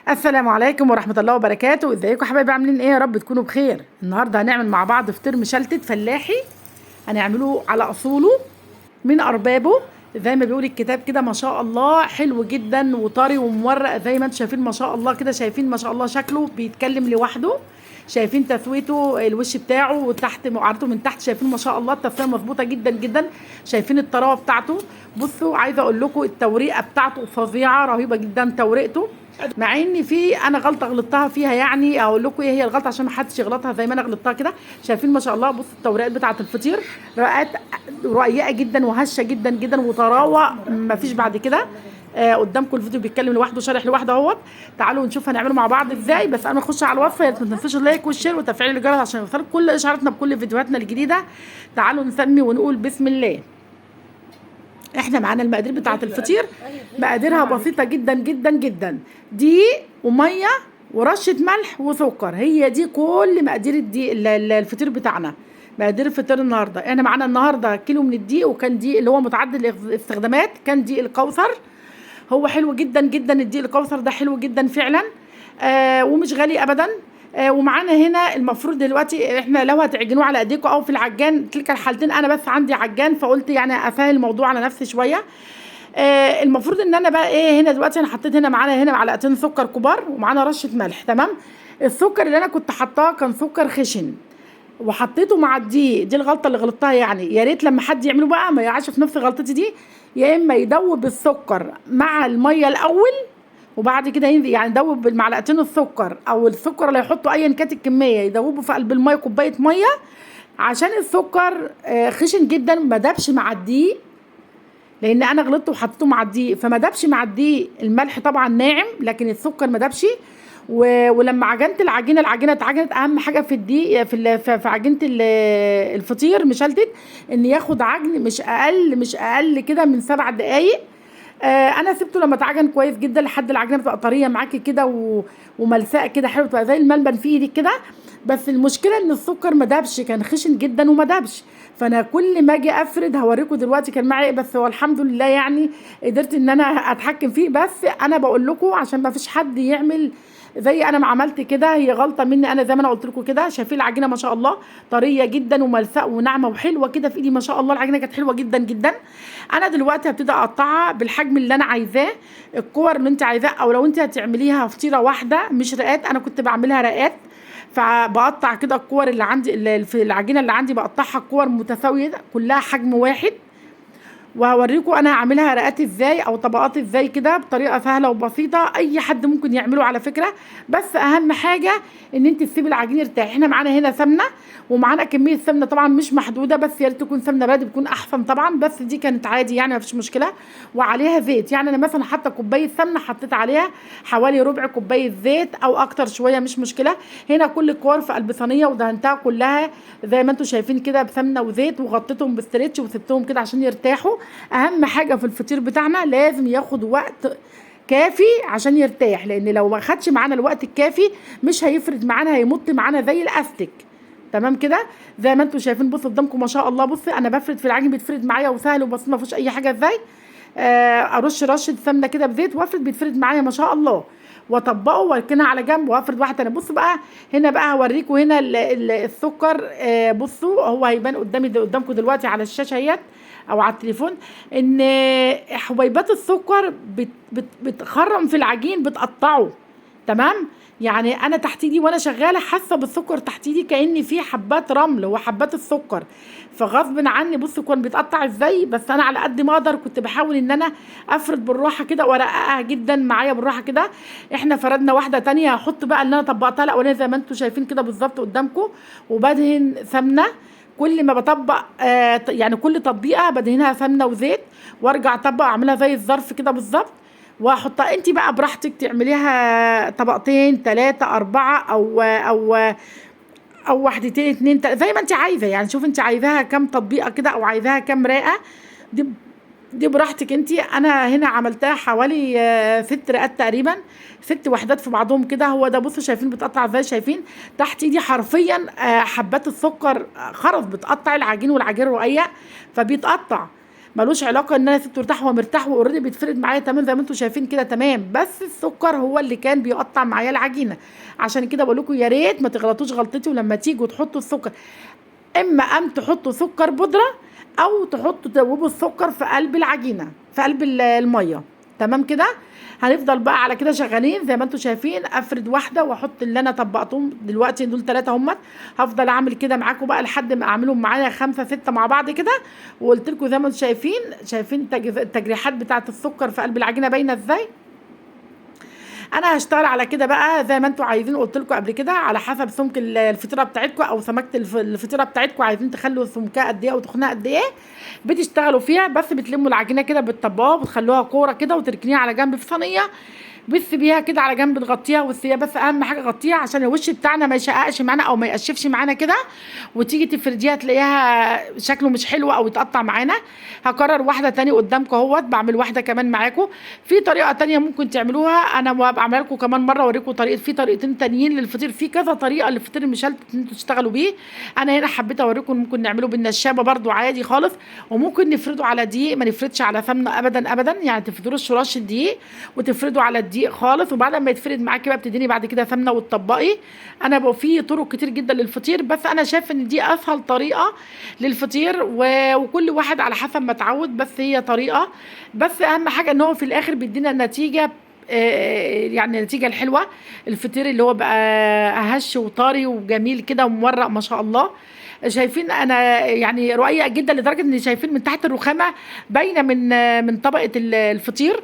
السلام عليكم ورحمة الله وبركاته. ازيكم يا حبايبي، عاملين ايه؟ يا رب تكونوا بخير. النهارده هنعمل مع بعض فطير مشلتت فلاحي، هنعمله على اصوله من اربابه زي ما بيقول الكتاب كده. ما شاء الله حلو جدا وطري ومورق زي ما انتم شايفين. ما شاء الله كده، شايفين ما شاء الله شكله بيتكلم لوحده. شايفين تسويته الوش بتاعه وتحت عرضه من تحت، شايفين ما شاء الله التسويه مظبوطه جدا جدا. شايفين الطراوه بتاعته. بصوا، عايزه اقول لكم التوريقه بتاعته فظيعه رهيبه جدا توريقته. مع ان في انا غلطه غلطتها فيها، يعني اقول لكم ايه هي الغلطه عشان ما حدش يغلطها زي ما انا غلطتها كده. شايفين ما شاء الله، بصوا التوريقات بتاعه الفطير رقيقه جدا وهشه جدا جدا وطراوه ما فيش بعد كده. قدامكم الفيديو بيتكلم لوحده، شارح لوحده اهوت. تعالوا نشوف هنعمله مع بعض ازاي. بس انا نخش على الوصفه، ما تنسوش اللايك والشير وتفعيل الجرس عشان يوصلك كل اشعاراتنا بكل فيديوهاتنا الجديده. تعالوا نسمي ونقول بسم الله. احنا معانا المقادير بتاعه الفطير، مقاديرها بسيطه جدا جدا جدا. دقيق وميه ورشه ملح وسكر، هي دي كل مقادير الدقيق الفطير بتاعنا. مقادير الفطير النهارده احنا معانا النهارده كيلو من الدقيق، وكان دقيق اللي هو متعدد الاستخدامات، كان دقيق الكوثر. هو حلو جدا جدا الدقيق الكوثر ده، حلو جدا فعلا. ومش غالي ابدا. ومعانا هنا المفروض دلوقتي احنا لو هتعجنوه على ايديكم او في العجان، تلك الحالتين انا بس عندي عجان فقلت يعني اسهل الموضوع على نفسي شويه. المفروض ان انا بقى ايه هنا دلوقتي، انا حطيت هنا معانا هنا معلقتين سكر كبار ومعانا رشه ملح. تمام. السكر اللي انا كنت حطاه كان سكر خشن وحطيته مع الدقيق. دي الغلطه اللي غلطتها، يعني يا ريت لما حد يعمله بقى ما يقعش في نفس غلطتي دي. يا اما يدوب السكر مع الميه الاول وبعد كده ينزل، يعني يدوب بالمعلقتين السكر او السكر اللي هيحطه ايا كانت الكميه، يدوبه في قلب الميه كوبايه ميه عشان السكر خشن جدا ما دابش مع الدقيق. لان انا غلطت وحطيته مع الدقيق فما دابش مع الدقيق. الملح طبعا ناعم لكن السكر ما دابش. ولما عجنت العجينه اتعجنت. اهم حاجه في الدقيق في عجينه الفطير مشلتت ان ياخد عجن مش اقل كده من 7 دقائق. انا سبته لما اتعجن كويس جدا لحد العجينه بتبقى طريه معاكي كده وملساء كده حلو، تبقى زي الملبن في ايدك كده. بس المشكله ان السكر ما دابش، كان خشن جدا وما دابش. فانا كل ما اجي افرد هوريكم دلوقتي كان معايا، بس هو الحمد لله يعني قدرت ان انا اتحكم فيه. بس انا بقول لكم عشان ما فيش حد يعمل زي انا ما عملت كده، هي غلطه مني انا زي ما انا قلت لكم كده. شايفين العجينه ما شاء الله طريه جدا وملساء وناعمه وحلوه كده في ايدي، ما شاء الله العجينه كانت حلوه جدا جدا. انا دلوقتي هبتدي اقطعها بالحجم اللي انا عايزاه، الكور اللي انت عايزاه. او لو انت هتعمليها فطيره واحده مش رقات، انا كنت بعملها رقات. فبقطع كده الكور اللي عندي اللي في العجينه اللي عندي، بقطعها كور متساويه كلها حجم واحد. وهوريكم انا هعملها رقات ازاي او طبقات ازاي كده بطريقه سهله وبسيطه، اي حد ممكن يعمله على فكره. بس اهم حاجه ان انت تسيبي العجين يرتاح. احنا معانا هنا سمنه ومعانا كميه سمنه طبعا مش محدوده، بس يا ريت تكون سمنه بلدي بتكون احسن طبعا، بس دي كانت عادي يعني ما فيش مشكله. وعليها زيت، يعني انا مثلا حاطه كوبايه سمنه حطيت عليها حوالي ربع كوبايه زيت او اكتر شويه مش مشكله. هنا كل الكور في قلب صينيه ودهنتها كلها زي ما انتم شايفين كده بسمنه وزيت، وغطيتهم بستريتش وسبتهم كده عشان يرتاحوا. اهم حاجه في الفطير بتاعنا لازم ياخد وقت كافي عشان يرتاح، لان لو ما خدش معانا الوقت الكافي مش هيفرد معانا، هيمط معانا زي الاستك. تمام كده زي ما انتم شايفين. بصوا قدامكم ما شاء الله. بصي انا بفرد في العجين بيتفرد معايا وسهل وبسيط ما فيهوش اي حاجه. ازاي ارش رشه سمنه كده بزيت وافرد بيتفرد معايا ما شاء الله، واطبقه واركنها على جنب وافرد واحده تانيه. بصوا بقى هنا بقى هوريكم هنا السكر. بصوا هو هيبان قدامكم دلوقتي على الشاشه اهيت او على التليفون ان حبيبات السكر بتخرم في العجين بتقطعه. تمام. يعني انا تحت ايدي وانا شغاله حاسه بالسكر تحت ايدي كاني في حبات رمل وحبات السكر، فغصب عني بصوا كان بيتقطع ازاي. بس انا على قد ما اقدر كنت بحاول ان انا افرد بالراحه كده وارققها جدا معايا بالراحه كده. احنا فردنا واحده تانية، هحط بقى اللي انا طبقتها الاولانيه زي ما انتم شايفين كده بالظبط قدامكم، وبدهن سمنه. كل ما بطبق يعني كل تطبيقه بدهنها سمنه وزيت، وارجع اطبق اعملها زي الظرف كده بالظبط، واحطها. انت بقى براحتك تعمليها طبقتين 3 4 او واحدتين 2 3 زي ما انت عايزه. يعني شوف انت عايزاها كام تطبيقه كده او عايزاها كام رقه، دي براحتك انت. انا هنا عملتها حوالي 6 رقات تقريبا، 6 وحدات في بعضهم كده. هو ده بصوا شايفين بتقطع ازاي، شايفين تحت ايدي حرفيا حبات السكر خرز بتقطع العجين والعجين رقيق فبيتقطع. ملوش علاقه ان انا سبته يرتاح، هو مرتاح واوريدي بيتفرد معايا تمام زي ما انتم شايفين كده تمام، بس السكر هو اللي كان بيقطع معايا العجينه. عشان كده بقول لكم يا ريت ما تغلطوش غلطتي، ولما تيجوا تحطوا السكر اما تحطوا سكر بودره او تحطوا تدوبوا السكر في قلب العجينه في قلب الميه. تمام كده. هنفضل بقى على كده شغالين زي ما انتم شايفين، افرد واحده واحط اللي انا طبقتهم دلوقتي دول 3 هم. هفضل اعمل كده معاكم بقى لحد ما اعملهم معايا 5 6 مع بعض كده. وقلت لكم زي ما انتم شايفين التجريحات بتاعه السكر في قلب العجينه باينه ازاي. انا هشتغل على كده بقى زي ما انتوا عايزين، قلت لكم قبل كده على حسب سمك الفطيره بتاعتكم او سمكه الفطيره بتاعتكم، عايزين تخلوا سمكها قد ايه او تخنها قد ايه بتشتغلوا فيها. بس بتلموا العجينه كده بتطبقوها وتخلوها كوره كده وتركنيها على جنب في صينيه، بتسيبيها كده على جنب تغطيها وتسيبيها. بس اهم حاجه غطيها عشان الوش بتاعنا ما يشققش معانا او ما يقشفش معانا كده، وتيجي تفرديها تلاقيها شكله مش حلو او يتقطع معانا. هكرر واحده تاني قدامكم اهوت، بعمل واحده كمان معاكم. في طريقه تانيه ممكن تعملوها، انا بعمل لكم كمان مره اوريكم طريقه، في طريقتين تانيين للفطير، في كذا طريقه للفطير المشلتت انتوا تشتغلوا بيه. انا هنا حبيت اوريكم ممكن نعمله بالنشابه برده عادي خالص، وممكن نفرده على دقيق، ما نفردش على سمنه ابدا ابدا، يعني تفردوا رش الدقيق وتفردوا على الدقيق خالص، وبعد ما يتفرد معاكي بقى بتديني بعد كده سمنه وتطبقي. انا بقى في طرق كتير جدا للفطير، بس انا شايف ان دي اسهل طريقه للفطير، وكل واحد على حسب ما اتعود، بس هي طريقه. بس اهم حاجه ان هو في الاخر بيدينا النتيجه، يعني النتيجه الحلوه. الفطير اللي هو بقى هش وطري وجميل كده ومورق ما شاء الله. شايفين انا يعني رقيق جدا لدرجه ان شايفين من تحت الرخامه باينه من طبقه الفطير.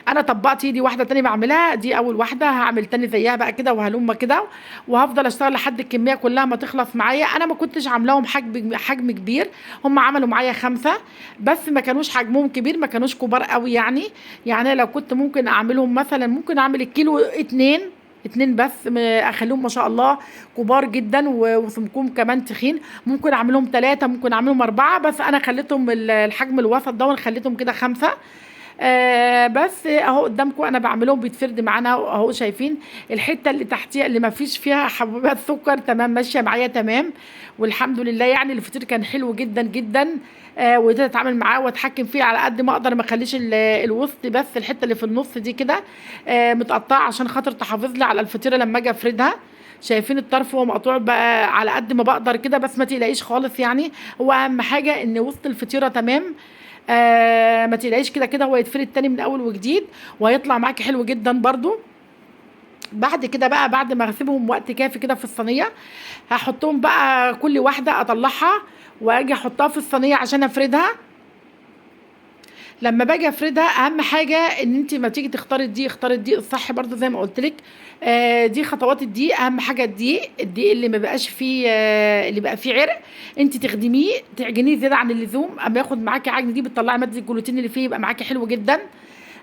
انا طبقت ايدي واحده تاني بعملها، دي اول واحده، هعمل تاني زيها بقى كده وهلم كده، وهفضل اشتغل لحد الكميه كلها ما تخلص معايا. انا ما كنتش عاملاهم حجم كبير، هم عملوا معايا 5 بس ما كانوش حجمهم كبير، ما كانوش كبار قوي يعني لو كنت ممكن اعملهم مثلا ممكن اعمل الكيلو 2 بس اخليهم ما شاء الله كبار جدا وسمكهم كمان تخين. ممكن اعملهم 3 ممكن اعملهم 4، بس انا خليتهم الحجم الوسط ده وخليتهم كده 5. بس اهو قدامكم انا بعملهم بيتفرد معانا اهو. شايفين الحته اللي تحتيها اللي ما فيش فيها حبوبات سكر تمام ماشيه معايا تمام، والحمد لله. يعني الفطير كان حلو جدا جدا، وقدرت اتعامل معاه واتحكم فيه على قد ما اقدر، ما اخليش الوسط بس الحته اللي في النص دي كده متقطعه عشان خاطر تحافظ لي على الفطيره لما اجي افردها. شايفين الطرف هو مقطوع بقى على قد ما بقدر كده، بس ما تقلقيش خالص. يعني هو اهم حاجه ان وسط الفطيره تمام، ما تقلقيش كده كده هو يتفرد تاني من اول وجديد وهيطلع معاكي حلو جدا برضو. بعد كده بقى بعد ما اسيبهم وقت كافي كده في الصينيه، هحطهم بقى كل واحده اطلعها واجي احطها في الصينيه عشان افردها. لما باجي افردها اهم حاجه ان انت ما تيجي تختاري الدقيق، اختاري الدقيق الصح برضو زي ما قلت لك. دي خطوات الدقيق. اهم حاجه الدقيق اللي ما بقاش فيه اللي بقى فيه عرق انت تخدميه تعجنيه زياده عن اللزوم، اما ياخد معاكي عجن دي بتطلعي ماده الجلوتين اللي فيه يبقى معاكي حلو جدا.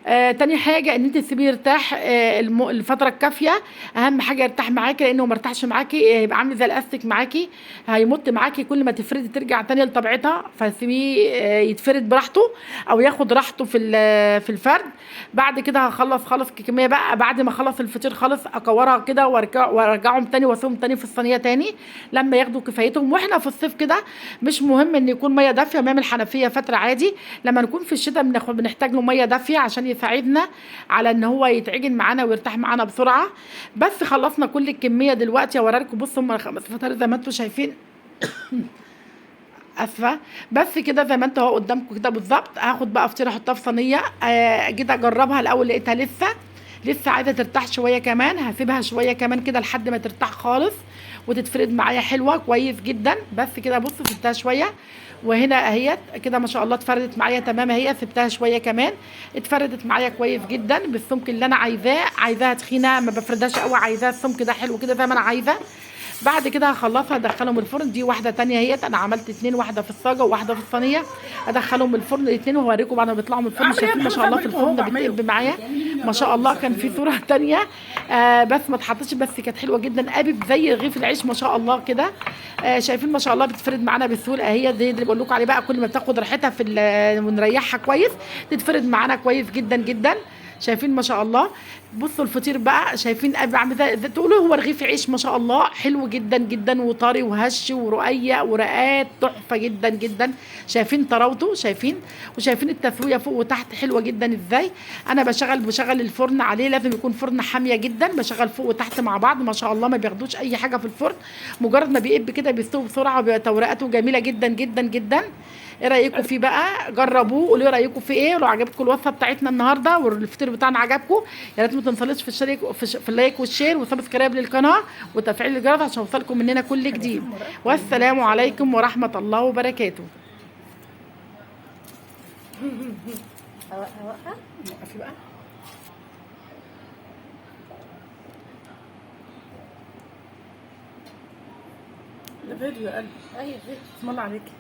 تاني حاجه ان انت تسيبيه يرتاح الفتره الكافيه. اهم حاجه يرتاح معاكي، لانه ما ارتاحش معاكي هيبقى عامل زي الاستيك معاكي، هيمط معاكي كل ما تفردي ترجع تاني لطبيعتها. فسيبيه يتفرد براحته او ياخد راحته في الفرد. بعد كده هخلص خالص الكميه بقى، بعد ما اخلص الفطير خالص اكورها كده وارجعهم تاني واسيبهم تاني في الصينيه تاني لما ياخدوا كفايتهم. واحنا في الصيف كده مش مهم ان يكون ميه دافيه، بنعمل حنفيه فتره عادي. لما نكون في الشتاء بنحتاج له ميه دافيه عشان يساعدنا على ان هو يتعجن معانا ويرتاح معانا بسرعه. بس خلصنا كل الكميه دلوقتي اوريكم. بصوا هم 5 فطاير زي ما انتم شايفين اسفه. بس كده زي ما انتوا اهو قدامكم كده بالظبط. هاخد بقى فطيره احطها في صينيه. جيت اجربها الاول لقيتها لسه عايزه ترتاح شويه كمان، هسيبها شويه كمان كده لحد ما ترتاح خالص وتتفرد معايا حلوه كويس جدا. بس كده بصوا سبتها شويه وهنا اهيت كده ما شاء الله اتفردت معايا تمام اهي. سبتها شويه كمان اتفردت معايا كويس جدا بالسمك اللي انا عايزاها تخينه، ما بفردهاش قوي، عايزاها السمك ده حلو كده زي ما انا عايزه. بعد كده هخلصها ادخلهم الفرن. دي واحده تانية اهيت، انا عملت 2، واحده في الصاجه وواحده في الصينيه. ادخلهم الفرن الاثنين وهوريكم بعد ما بيطلعوا من الفرن. شايفين ما شاء الله في الفرن بتقلب معايا ما شاء الله. كان في صوره تانية بس ما اتحطتش، بس كانت حلوه جدا قابب زي رغيف العيش ما شاء الله كده. شايفين ما شاء الله بتفرد معانا بسهوله اهي. دي اللي بقول لكم عليه بقى، كل ما بتاخد راحتها ونريحها كويس تتفرد معانا كويس جدا جدا. شايفين ما شاء الله. بصوا الفطير بقى، شايفين بعمل تقولوا هو رغيف عيش ما شاء الله، حلو جدا جدا وطري وهش ورقيق ورقات تحفه جدا جدا. شايفين طراوته، شايفين، وشايفين التسويه فوق وتحت حلوه جدا ازاي. انا بشغل الفرن عليه، لازم يكون فرن حاميه جدا، بشغل فوق وتحت مع بعض ما شاء الله، ما بياخدوش اي حاجه في الفرن، مجرد ما بيقب كده بيستوي بسرعه، وبيبقى تورقته جميله جدا جدا جدا. ايه رايكم فيه بقى؟ جربوه، قولوا لي رايكم فيه ايه، ولو عجبتكم الوصفه بتاعتنا النهارده والفطير بتاعنا عجبكم، يا ريت ما تنسونيش في الشريك في اللايك والشير وسبسكرايب للقناه وتفعيل الجرس عشان يوصلكم مننا كل جديد. والسلام عليكم ورحمه الله وبركاته. وقفي بقى. ده فيديو يا قلبي. ايوه. اسم الله عليكي.